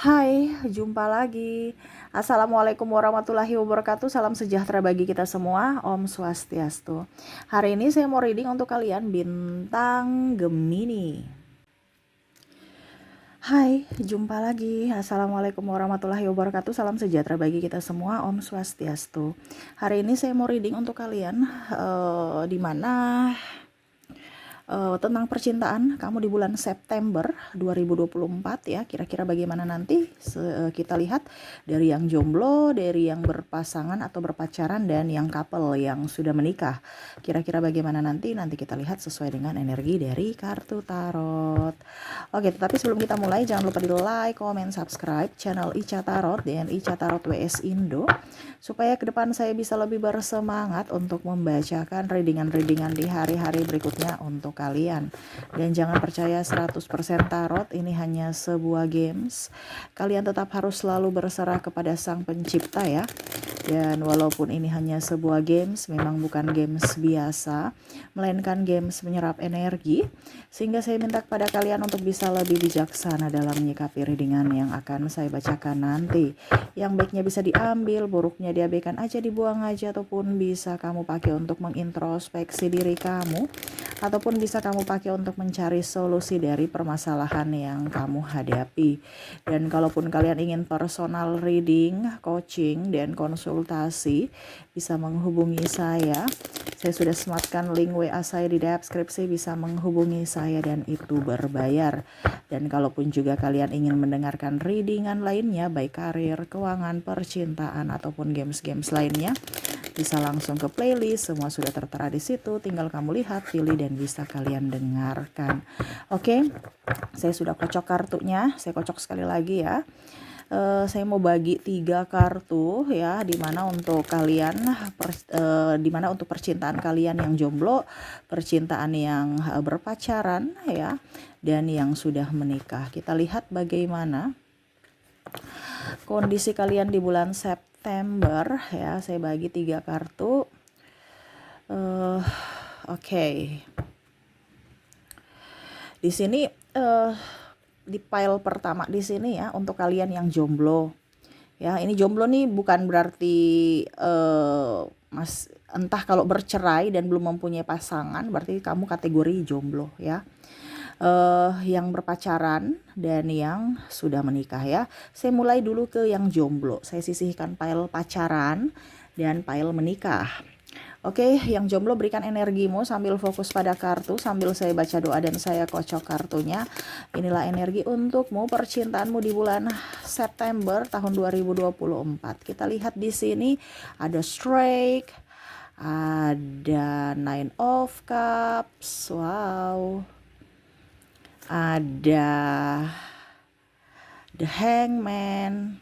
Hai, jumpa lagi. Assalamualaikum warahmatullahi wabarakatuh. Salam sejahtera bagi kita semua. Om Swastiastu. Hari ini saya mau reading untuk kalian bintang Gemini. Hai, jumpa lagi. Assalamualaikum warahmatullahi wabarakatuh. Salam sejahtera bagi kita semua. Om Swastiastu. Hari ini saya mau reading untuk kalian di mana tentang percintaan kamu di bulan September 2024 ya. Kira-kira bagaimana nanti kita lihat dari yang jomblo, dari yang berpasangan atau berpacaran, dan yang couple yang sudah menikah. Kira-kira bagaimana nanti kita lihat sesuai dengan energi dari kartu tarot. Oke, tetapi sebelum kita mulai jangan lupa di like, comment, subscribe channel Ica Tarot dan Ica Tarot WS Indo supaya ke depan saya bisa lebih bersemangat untuk membacakan readingan-readingan di hari-hari berikutnya untuk kalian. Dan jangan percaya 100% tarot ini hanya sebuah games. Kalian tetap harus selalu berserah kepada Sang Pencipta ya. Dan walaupun ini hanya sebuah games, memang bukan games biasa, melainkan games menyerap energi, sehingga saya minta kepada kalian untuk bisa lebih bijaksana dalam menyikapi readingan yang akan saya bacakan nanti. Yang baiknya bisa diambil, buruknya diabaikan aja, dibuang aja, ataupun bisa kamu pakai untuk mengintrospeksi diri kamu, ataupun bisa kamu pakai untuk mencari solusi dari permasalahan yang kamu hadapi. Dan kalaupun kalian ingin personal reading, coaching, dan konsultasi, bisa menghubungi saya. Saya sudah sematkan link WA saya di deskripsi, bisa menghubungi saya dan itu berbayar. Dan kalaupun juga kalian ingin mendengarkan readingan lainnya, baik karir, keuangan, percintaan, ataupun games-games lainnya, bisa langsung ke playlist, semua sudah tertera di situ, tinggal kamu lihat, pilih, dan bisa kalian dengarkan. Oke, saya sudah kocok kartunya, saya kocok sekali lagi ya. Saya mau bagi 3 kartu ya, dimana untuk kalian dimana untuk percintaan kalian yang jomblo, percintaan yang berpacaran ya, dan yang sudah menikah. Kita lihat bagaimana kondisi kalian di bulan September ya. Saya bagi 3 kartu. Oke. Di sini di pile pertama di sini ya, untuk kalian yang jomblo. Ya, ini jomblo nih bukan berarti entah kalau bercerai dan belum mempunyai pasangan, berarti kamu kategori jomblo ya. Yang berpacaran dan yang sudah menikah ya. Saya mulai dulu ke yang jomblo. Saya sisihkan pile pacaran dan pile menikah. Oke, yang jomblo berikan energimu sambil fokus pada kartu, sambil saya baca doa dan saya kocok kartunya. Inilah energi untukmu, percintaanmu di bulan September tahun 2024. Kita lihat di sini ada Strike, ada Nine of Cups, wow. Ada The Hangman,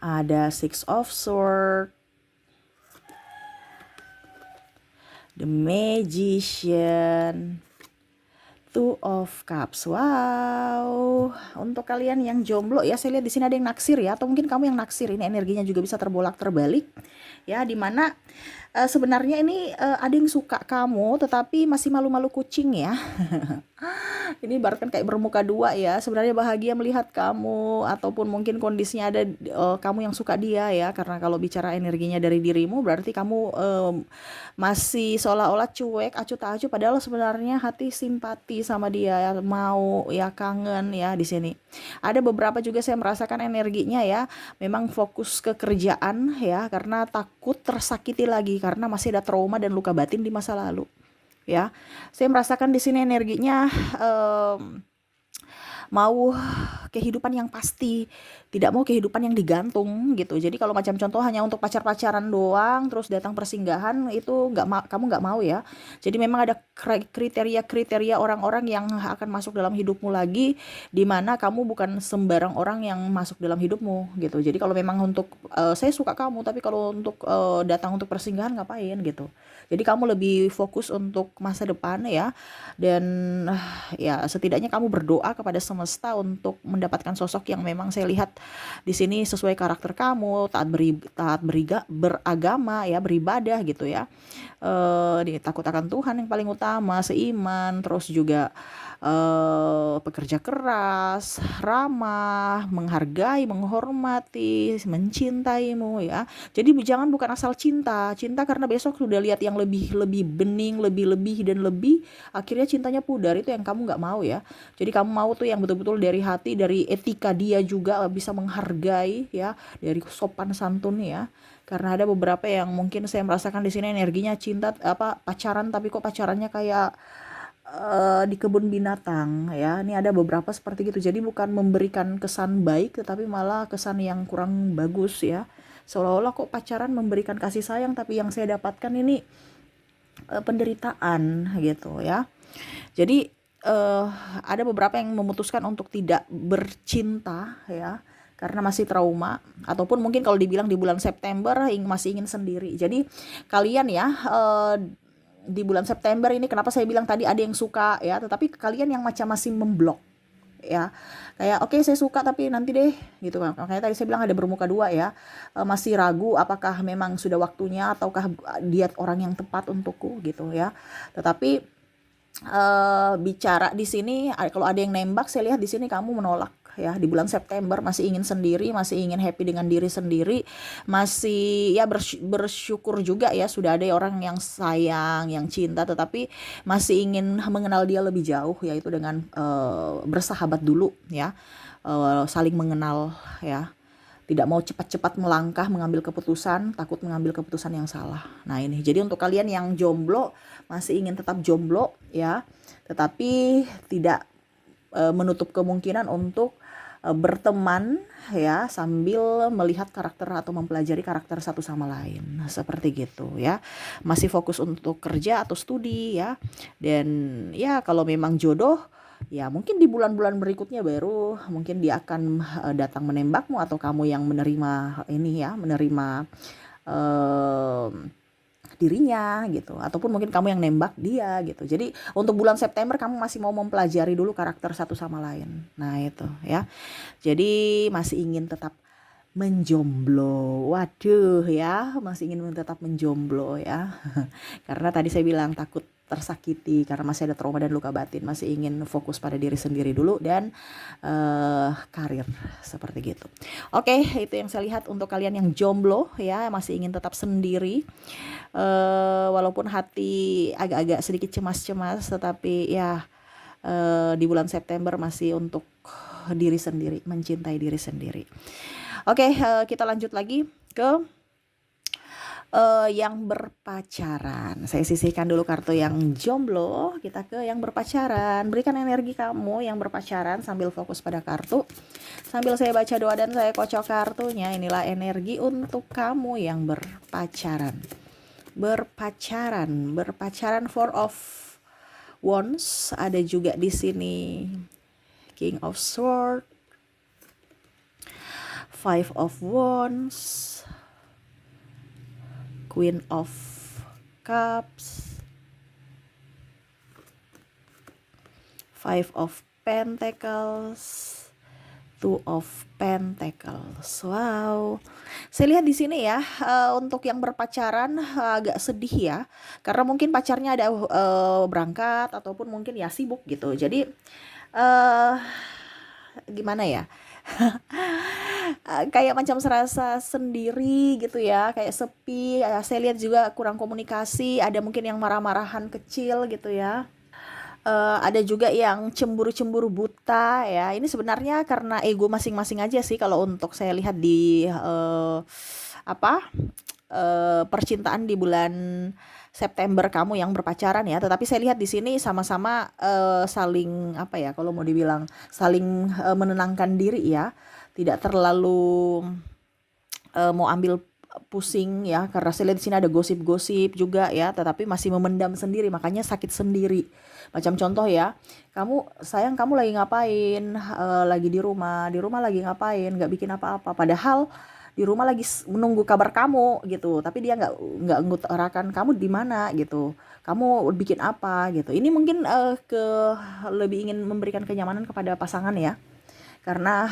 ada Six of Swords, The Magician, Two of Cups. Wow, untuk kalian yang jomblo ya, saya lihat di sini ada yang naksir ya, atau mungkin kamu yang naksir. Ini energinya juga bisa terbolak terbalik ya, dimana sebenarnya ini ada yang suka kamu tetapi masih malu-malu kucing ya. Ini ibaratkan kayak bermuka dua ya, sebenarnya bahagia melihat kamu, ataupun mungkin kondisinya ada kamu yang suka dia ya, karena kalau bicara energinya dari dirimu berarti kamu masih seolah-olah cuek, acuh tak acuh, padahal sebenarnya hati simpati sama dia ya, mau ya, kangen ya. Di sini ada beberapa juga saya merasakan energinya ya, memang fokus ke kerjaan ya, karena takut tersakiti lagi karena masih ada trauma dan luka batin di masa lalu ya. Saya merasakan di sini energinya mau kehidupan yang pasti, tidak mau kehidupan yang digantung gitu. Jadi kalau macam contoh hanya untuk pacar-pacaran doang terus datang persinggahan, itu kamu nggak mau ya. Jadi memang ada kriteria-kriteria orang-orang yang akan masuk dalam hidupmu lagi, di mana kamu bukan sembarang orang yang masuk dalam hidupmu gitu. Jadi kalau memang untuk saya suka kamu, tapi kalau untuk datang untuk persinggahan ngapain gitu. Jadi kamu lebih fokus untuk masa depan ya, dan ya setidaknya kamu berdoa kepada semesta untuk mendapatkan sosok yang memang saya lihat di sini sesuai karakter kamu, beragama ya, beribadah gitu ya. Takut akan Tuhan yang paling utama, seiman, terus juga pekerja keras, ramah, menghargai, menghormati, mencintaimu ya. Jadi jangan bukan asal cinta, cinta karena besok sudah lihat yang lebih lebih bening, lebih dan lebih, akhirnya cintanya pudar, itu yang kamu nggak mau ya. Jadi kamu mau tuh yang betul-betul dari hati, dari etika dia juga bisa menghargai ya, dari sopan santun ya. Karena ada beberapa yang mungkin saya merasakan di sini energinya cinta apa pacaran, tapi kok pacarannya kayak di kebun binatang ya. Ini ada beberapa seperti gitu. Jadi bukan memberikan kesan baik tetapi malah kesan yang kurang bagus ya. Seolah-olah kok pacaran memberikan kasih sayang, tapi yang saya dapatkan ini penderitaan gitu ya. Jadi ada beberapa yang memutuskan untuk tidak bercinta ya karena masih trauma, ataupun mungkin kalau dibilang di bulan September masih ingin sendiri. Jadi kalian ya di bulan September ini kenapa saya bilang tadi ada yang suka ya, tetapi kalian yang macam masih memblok ya, kayak oke, saya suka tapi nanti deh gitu kan. Makanya tadi saya bilang ada bermuka dua ya. Masih ragu apakah memang sudah waktunya ataukah dia orang yang tepat untukku gitu ya. Tetapi bicara di sini kalau ada yang nembak, saya lihat di sini kamu menolak ya. Di bulan September masih ingin sendiri, masih ingin happy dengan diri sendiri, masih ya bersyukur juga ya sudah ada orang yang sayang, yang cinta, tetapi masih ingin mengenal dia lebih jauh, yaitu dengan bersahabat dulu ya, saling mengenal ya. Tidak mau cepat-cepat melangkah mengambil keputusan, takut mengambil keputusan yang salah. Nah ini, jadi untuk kalian yang jomblo, masih ingin tetap jomblo ya, tetapi tidak menutup kemungkinan untuk berteman ya, sambil melihat karakter atau mempelajari karakter satu sama lain. Nah, seperti gitu ya. Masih fokus untuk kerja atau studi ya. Dan ya kalau memang jodoh, ya mungkin di bulan-bulan berikutnya baru mungkin dia akan datang menembakmu, atau kamu yang menerima ini ya, menerima dirinya gitu, ataupun mungkin kamu yang nembak dia gitu. Jadi untuk bulan September kamu masih mau mempelajari dulu karakter satu sama lain. Nah itu ya, jadi masih ingin tetap menjomblo. Waduh ya, masih ingin tetap menjomblo ya. Karena tadi saya bilang takut tersakiti karena masih ada trauma dan luka batin, masih ingin fokus pada diri sendiri dulu dan karir seperti gitu. Oke, itu yang saya lihat untuk kalian yang jomblo ya, masih ingin tetap sendiri. Walaupun hati agak-agak sedikit cemas-cemas, tetapi ya di bulan September masih untuk diri sendiri, mencintai diri sendiri. Oke, kita lanjut lagi ke yang berpacaran. Saya sisihkan dulu kartu yang jomblo, kita ke yang berpacaran. Berikan energi kamu yang berpacaran sambil fokus pada kartu. Sambil saya baca doa dan saya kocok kartunya. Inilah energi untuk kamu yang berpacaran. Berpacaran Four of Wands, ada juga di sini King of Swords, Five of Wands, Queen of Cups, Five of Pentacles, Two of Pentacles. Wow, saya lihat di sini ya, untuk yang berpacaran agak sedih ya, karena mungkin pacarnya ada berangkat ataupun mungkin ya sibuk gitu. Jadi gimana ya? Kayak macam serasa sendiri gitu ya, kayak sepi ya. Saya lihat juga kurang komunikasi, ada mungkin yang marah-marahan kecil gitu ya. Ada juga yang cemburu-cemburu buta ya. Ini sebenarnya karena ego masing-masing aja sih kalau untuk saya lihat di percintaan di bulan September kamu yang berpacaran ya. Tetapi saya lihat di sini sama-sama saling apa ya, kalau mau dibilang saling menenangkan diri ya. Tidak terlalu mau ambil pusing ya, karena saya lihat di sini ada gosip-gosip juga ya, tetapi masih memendam sendiri, makanya sakit sendiri. Macam contoh ya, sayang kamu lagi ngapain, lagi di rumah lagi ngapain, nggak bikin apa-apa, padahal di rumah lagi menunggu kabar kamu gitu, tapi dia nggak ngutarakan kamu di mana gitu, kamu bikin apa gitu. Ini mungkin lebih ingin memberikan kenyamanan kepada pasangan ya, karena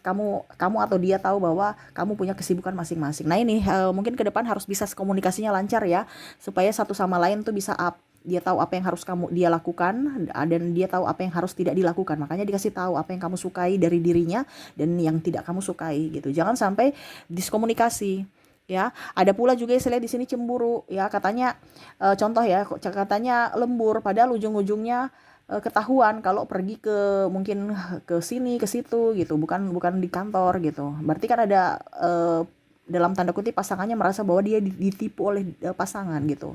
kamu atau dia tahu bahwa kamu punya kesibukan masing-masing. Nah ini mungkin ke depan harus bisa komunikasinya lancar ya, supaya satu sama lain tuh bisa Dia tahu apa yang harus dia lakukan, dan dia tahu apa yang harus tidak dilakukan. Makanya dikasih tahu apa yang kamu sukai dari dirinya dan yang tidak kamu sukai gitu. Jangan sampai diskomunikasi. Ya, ada pula juga yang saya lihat di sini cemburu. Ya, katanya contoh ya, katanya lembur, padahal ujung-ujungnya ketahuan kalau pergi ke mungkin ke sini ke situ gitu, bukan bukan di kantor gitu. Berarti kan ada dalam tanda kutip pasangannya merasa bahwa dia ditipu oleh pasangan gitu.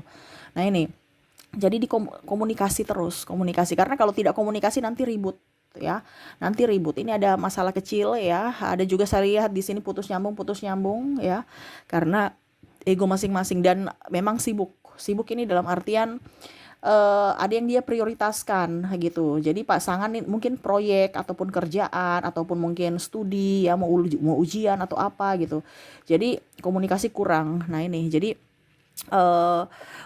Nah ini, jadi komunikasi terus, komunikasi, karena kalau tidak komunikasi nanti ribut ya. Nanti ribut. Ini ada masalah kecil ya. Ada juga saya lihat di sini putus nyambung ya. Karena ego masing-masing dan memang sibuk. Sibuk ini dalam artian ada yang dia prioritaskan gitu. Jadi pasangan mungkin proyek ataupun kerjaan ataupun mungkin studi ya, mau ujian atau apa gitu. Jadi komunikasi kurang. Nah ini, jadi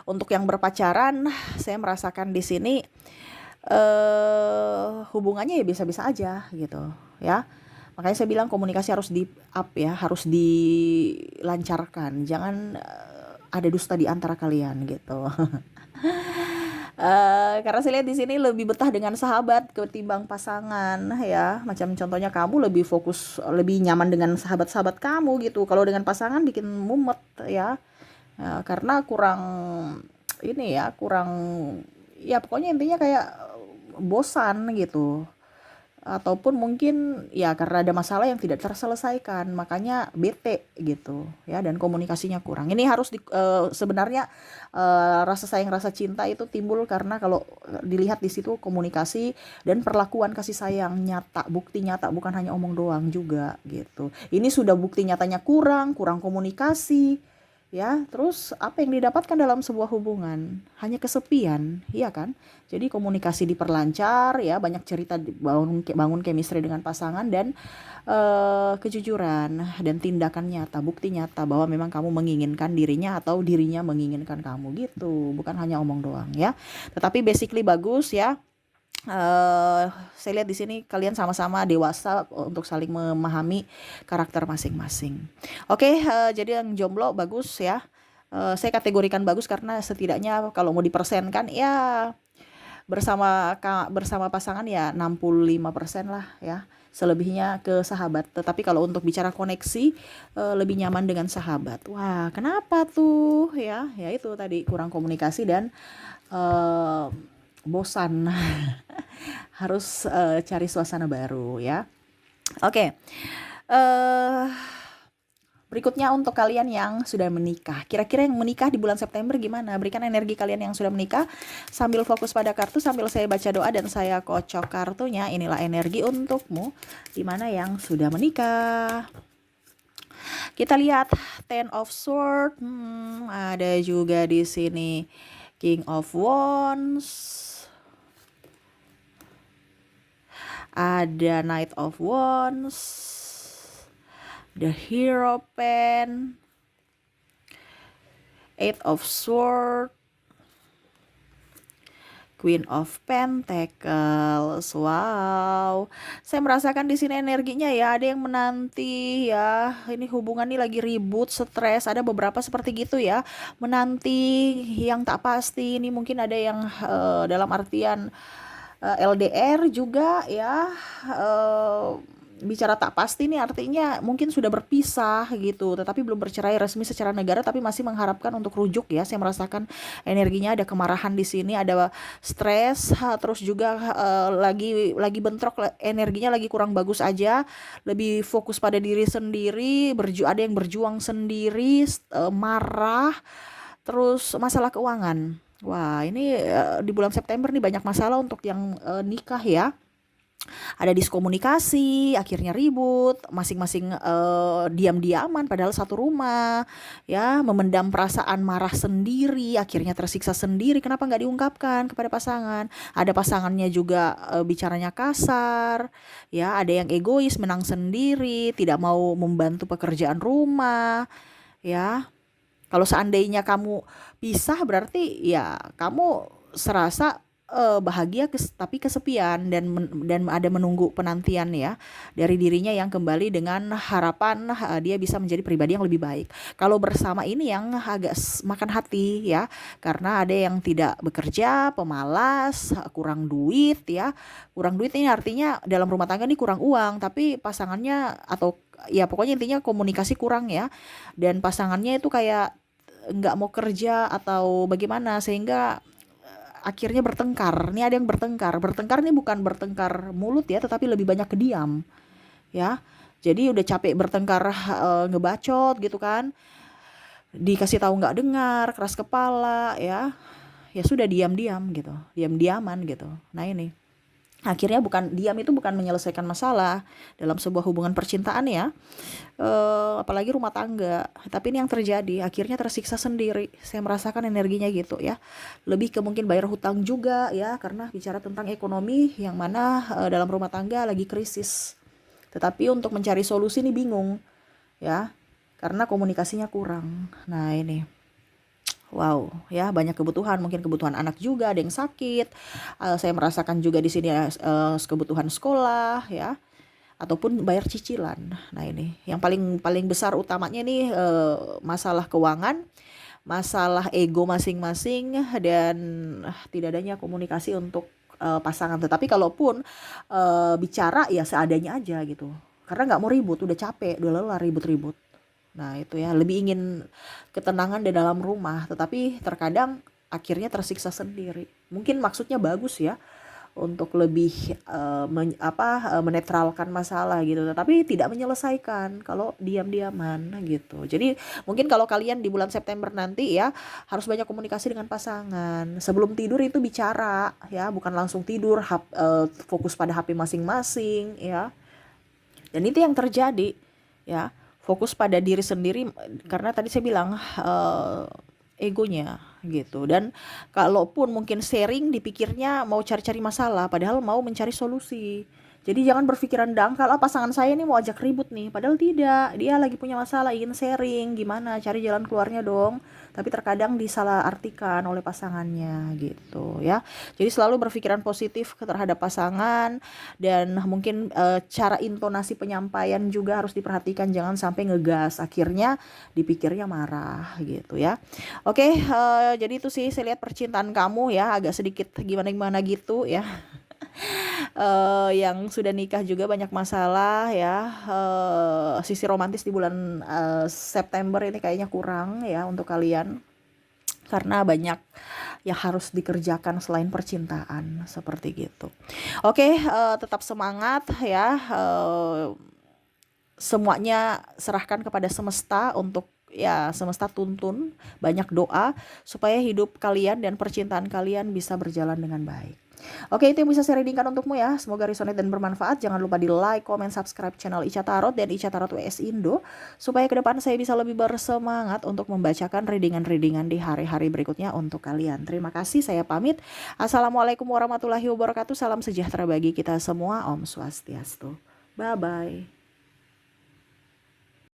untuk yang berpacaran, saya merasakan di sini hubungannya ya biasa-biasa aja gitu ya. Makanya saya bilang komunikasi harus di up ya, harus dilancarkan. Jangan ada dusta di antara kalian gitu. Karena saya lihat di sini lebih betah dengan sahabat ketimbang pasangan ya. Macam contohnya kamu lebih fokus, lebih nyaman dengan sahabat-sahabat kamu gitu. Kalau dengan pasangan bikin mumet ya. Karena kurang ini ya, kurang ya pokoknya intinya kayak bosan gitu. Ataupun mungkin ya karena ada masalah yang tidak terselesaikan, makanya bete gitu ya, dan komunikasinya kurang. Ini harus sebenarnya rasa sayang rasa cinta itu timbul karena kalau dilihat di situ komunikasi dan perlakuan kasih sayang nyata, bukti nyata, bukan hanya omong doang juga gitu. Ini sudah bukti nyatanya kurang komunikasi ya. Terus apa yang didapatkan dalam sebuah hubungan? Hanya kesepian, iya kan? Jadi komunikasi diperlancar ya, banyak cerita, bangun chemistry dengan pasangan, dan kejujuran dan tindakan nyata, bukti nyata bahwa memang kamu menginginkan dirinya atau dirinya menginginkan kamu gitu, bukan hanya omong doang ya. Tetapi basically bagus ya. Saya lihat di sini kalian sama-sama dewasa untuk saling memahami karakter masing-masing. Oke, jadi yang jomblo bagus ya. Saya kategorikan bagus karena setidaknya kalau mau dipersenkan ya bersama pasangan ya 65% lah ya. Selebihnya ke sahabat. Tetapi kalau untuk bicara koneksi, lebih nyaman dengan sahabat. Wah, kenapa tuh ya? Ya itu tadi, kurang komunikasi dan bosan. Harus cari suasana baru ya. Oke. Berikutnya untuk kalian yang sudah menikah. Kira-kira yang menikah di bulan September gimana? Berikan energi kalian yang sudah menikah sambil fokus pada kartu, sambil saya baca doa dan saya kocok kartunya. Inilah energi untukmu di mana yang sudah menikah. Kita lihat Ten of Swords. Ada juga di sini King of Wands. Ada Knight of Wands, the Hierophant, Eight of Swords, Queen of Pentacles. Wow, saya merasakan di sini energinya ya. Ada yang menanti ya. Ini hubungan ini lagi ribut, stres. Ada beberapa seperti gitu ya. Menanti yang tak pasti. Ini mungkin ada yang dalam artian LDR juga ya. Bicara tak pasti nih artinya mungkin sudah berpisah gitu, tetapi belum bercerai resmi secara negara, tapi masih mengharapkan untuk rujuk ya. Saya merasakan energinya ada kemarahan di sini, ada stres, terus juga lagi bentrok, energinya lagi kurang bagus aja, lebih fokus pada diri sendiri, ada yang berjuang sendiri, marah, terus masalah keuangan. Wah, ini di bulan September nih banyak masalah untuk yang nikah ya. Ada diskomunikasi, akhirnya ribut, masing-masing diam-diaman padahal satu rumah, ya, memendam perasaan marah sendiri, akhirnya tersiksa sendiri. Kenapa nggak diungkapkan kepada pasangan? Ada pasangannya juga bicaranya kasar, ya, ada yang egois, menang sendiri, tidak mau membantu pekerjaan rumah, ya. Kalau seandainya kamu pisah berarti ya kamu serasa bahagia tapi kesepian dan ada menunggu penantian ya dari dirinya yang kembali dengan harapan dia bisa menjadi pribadi yang lebih baik. Kalau bersama ini yang agak makan hati ya, karena ada yang tidak bekerja, pemalas, kurang duit ya. Kurang duit ini artinya dalam rumah tangga nih kurang uang, tapi pasangannya atau ya pokoknya intinya komunikasi kurang ya. Dan pasangannya itu kayak nggak mau kerja atau bagaimana sehingga akhirnya bertengkar. Ini ada yang bertengkar. Bertengkar ini bukan bertengkar mulut ya, tetapi lebih banyak ke diam, ya. Jadi udah capek bertengkar ngebacot gitu kan. Dikasih tahu nggak dengar, keras kepala ya. Ya sudah diam-diam gitu. Diam-diaman gitu. Nah, ini. Akhirnya diam itu bukan menyelesaikan masalah dalam sebuah hubungan percintaan ya. Apalagi rumah tangga. Tapi ini yang terjadi, akhirnya tersiksa sendiri. Saya merasakan energinya gitu ya. Lebih ke mungkin bayar hutang juga ya, karena bicara tentang ekonomi yang mana dalam rumah tangga lagi krisis. Tetapi untuk mencari solusi ini bingung ya, karena komunikasinya kurang. Nah, ini. Wow, ya banyak kebutuhan, mungkin kebutuhan anak juga, ada yang sakit. Saya merasakan juga di sini kebutuhan sekolah ya, ataupun bayar cicilan. Nah, ini yang paling paling besar utamanya nih masalah keuangan, masalah ego masing-masing dan tidak adanya komunikasi untuk pasangan. Tetapi kalaupun bicara ya seadanya aja gitu. Karena nggak mau ribut, udah capek, udah lelah ribut-ribut. Nah, itu ya, lebih ingin ketenangan di dalam rumah, tetapi terkadang akhirnya tersiksa sendiri. Mungkin maksudnya bagus ya, untuk lebih menetralkan masalah gitu, tetapi tidak menyelesaikan kalau diam-diaman gitu. Jadi mungkin kalau kalian di bulan September nanti ya harus banyak komunikasi dengan pasangan. Sebelum tidur itu bicara ya, bukan langsung tidur fokus pada HP masing-masing ya. Dan itu yang terjadi ya, fokus pada diri sendiri karena tadi saya bilang egonya gitu. Dan kalaupun mungkin sharing dipikirnya mau cari-cari masalah padahal mau mencari solusi. Jadi jangan berpikiran dangkal, pasangan saya ini mau ajak ribut nih, padahal tidak, dia lagi punya masalah ingin sharing, gimana cari jalan keluarnya dong. Tapi terkadang disalahartikan oleh pasangannya gitu ya. Jadi selalu berpikiran positif terhadap pasangan, dan mungkin cara intonasi penyampaian juga harus diperhatikan, jangan sampai ngegas akhirnya dipikirnya marah gitu ya. Oke, jadi itu sih saya lihat percintaan kamu ya agak sedikit gimana-gimana gitu ya. Yang sudah nikah juga banyak masalah ya. Sisi romantis di bulan September ini kayaknya kurang ya untuk kalian, karena banyak yang harus dikerjakan selain percintaan seperti gitu. Oke, tetap semangat ya. Semuanya serahkan kepada semesta untuk ya, semesta tuntun banyak doa supaya hidup kalian dan percintaan kalian bisa berjalan dengan baik. Oke, itu yang bisa saya readingkan untukmu ya. Semoga resonate dan bermanfaat. Jangan lupa di like, comment, subscribe channel Ica Tarot dan Ica Tarot WS Indo, supaya ke depan saya bisa lebih bersemangat untuk membacakan readingan-readingan di hari-hari berikutnya untuk kalian. Terima kasih, saya pamit. Assalamualaikum warahmatullahi wabarakatuh. Salam sejahtera bagi kita semua. Om Swastiastu. Bye-bye.